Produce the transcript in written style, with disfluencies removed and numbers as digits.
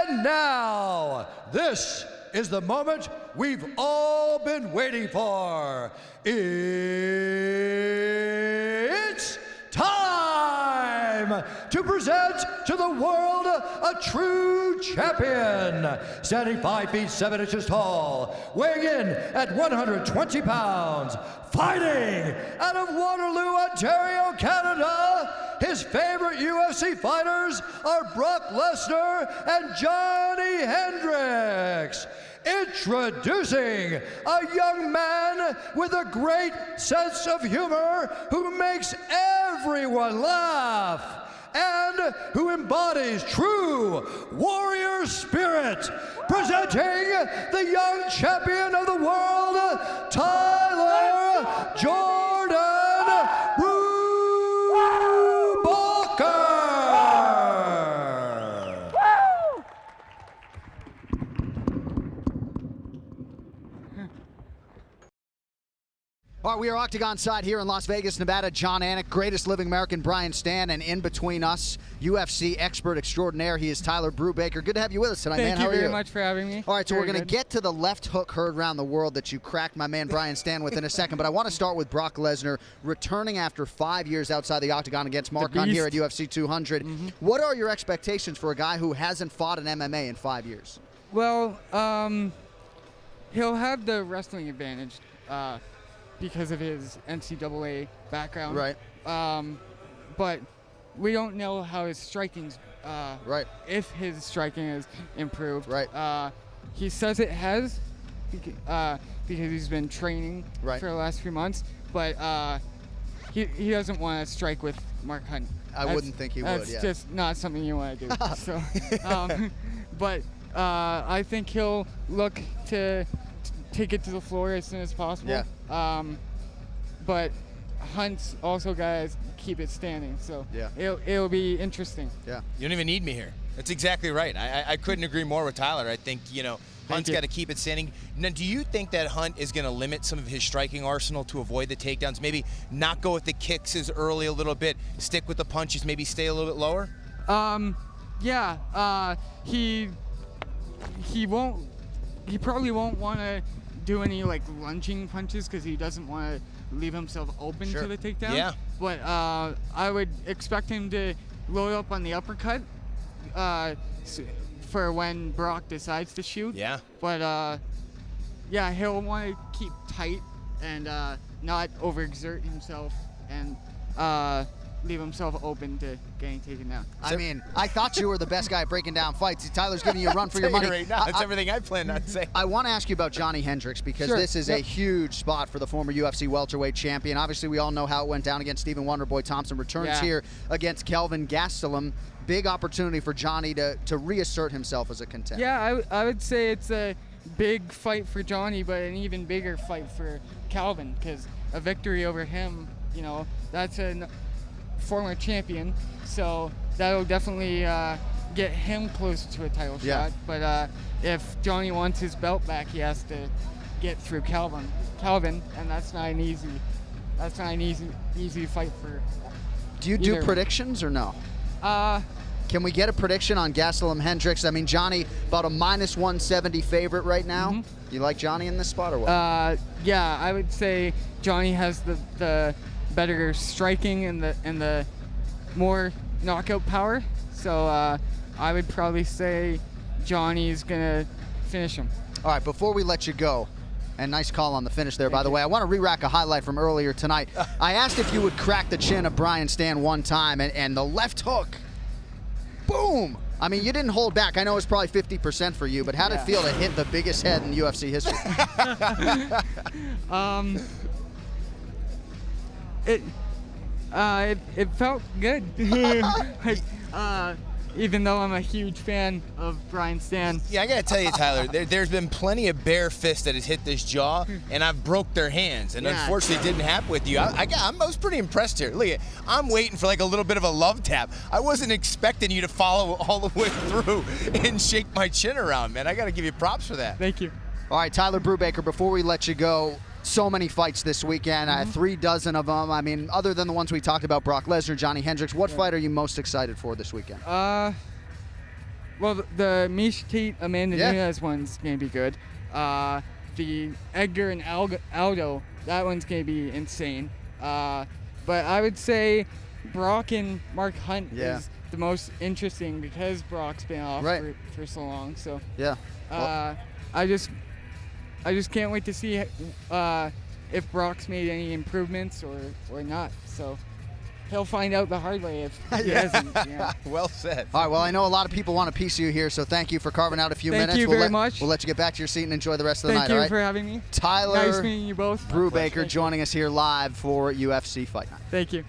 And now, this is the moment we've all been waiting for. It's time to present to the world a true champion. Standing 5 feet 7 inches tall, weighing in at 120 pounds, fighting out of Waterloo, Ontario, Canada. His favorite UFC fighters are Brock Lesnar and Johnny Hendricks. Introducing a young man with a great sense of humor who makes everyone laugh and who embodies true warrior spirit. Presenting the young champion of the world, Tyler Jordan All right, we are Octagon side here in Las Vegas, Nevada. John Anik, greatest living American, Brian Stann, and in between us, UFC expert extraordinaire, he is Tyler Brubaker. Good to have you with us tonight, man. How are you? Thank you very much for having me. All right, so we're going to get to the left hook heard around the world that you cracked my man Brian Stann with in a second, but I want to start with Brock Lesnar returning after 5 years outside the Octagon against Mark Hunt here at UFC 200. What are your expectations for a guy who hasn't fought an MMA in 5 years? Well, he'll have the wrestling advantage because of his NCAA background. Right. But we don't know how his striking's, right. if his striking is improved. Right. He says it has because he's been training right. for the last few months, but he doesn't want to strike with Mark Hunt. I wouldn't think he would, That's yeah. just not something you want to do. So, but I think he'll look to take it to the floor as soon as possible. Yeah. But Hunt's also got to keep it standing, so yeah. it'll be interesting. Yeah. You don't even need me here. That's exactly right. I couldn't agree more with Tyler. I think, Hunt's got to keep it standing. Now, do you think that Hunt is going to limit some of his striking arsenal to avoid the takedowns? Maybe not go with the kicks as early a little bit, stick with the punches, maybe stay a little bit lower? Yeah. He probably won't want to do any like lunging punches because he doesn't want to leave himself open to the takedown. Yeah. But I would expect him to load up on the uppercut for when Brock decides to shoot. Yeah. But yeah, he'll want to keep tight and not overexert himself and leave himself open to getting taken down. I mean, I thought you were the best guy at breaking down fights. Tyler's giving you a run for your money. Right now, that's everything I planned on saying. I want to ask you about Johnny Hendricks because this is a huge spot for the former UFC welterweight champion. Obviously, we all know how it went down against Stephen Wonderboy Thompson. Returns here against Kelvin Gastelum. Big opportunity for Johnny to reassert himself as a contender. Yeah, I would say it's a big fight for Johnny, but an even bigger fight for Calvin because a victory over him, that's a former champion, so that'll definitely get him close to a title shot. But if Johnny wants his belt back, he has to get through Calvin, and that's not an easy fight for. Do you do predictions or no? Can we get a prediction on Gastelum Hendricks? I mean, Johnny about a -170 favorite right now. You like Johnny in this spot or what? Yeah, I would say Johnny has the better striking and the more knockout power. So I would probably say Johnny's gonna finish him. All right, before we let you go, and nice call on the finish there, by the way, I want to re-rack a highlight from earlier tonight. I asked if you would crack the chin of Brian Stann one time, and the left hook, boom! I mean, you didn't hold back. I know it's probably 50% for you, but how did it feel to hit the biggest head in UFC history? It felt good. Even though I'm a huge fan of Brian Stann. Yeah, I gotta tell you, Tyler, there's been plenty of bare fists that has hit this jaw, and I've broke their hands, and unfortunately it didn't happen with you. I was pretty impressed here. Look, I'm waiting for like a little bit of a love tap. I wasn't expecting you to follow all the way through and shake my chin around, man. I gotta give you props for that. Thank you. All right, Tyler Brubaker, before we let you go, so many fights this weekend, 3 dozen of them. I mean, other than the ones we talked about, Brock Lesnar, Johnny Hendricks, what fight are you most excited for this weekend? Well, the Miesha Tate Amanda Yeah. Nunes one's gonna be good. The Edgar and Aldo, that one's gonna be insane. But I would say Brock and Mark Hunt is the most interesting because Brock's been off for so long. So Yeah. I just can't wait to see if Brock's made any improvements or not. So he'll find out the hard way if he hasn't. Yeah. Well said. All right, well, I know a lot of people want a piece of you here, so thank you for carving out a few minutes. Thank you very much. We'll let you get back to your seat and enjoy the rest of the night, Thank you all right? for having me. Tyler Nice meeting you both. Brubaker joining us here live for UFC Fight Night. Thank you.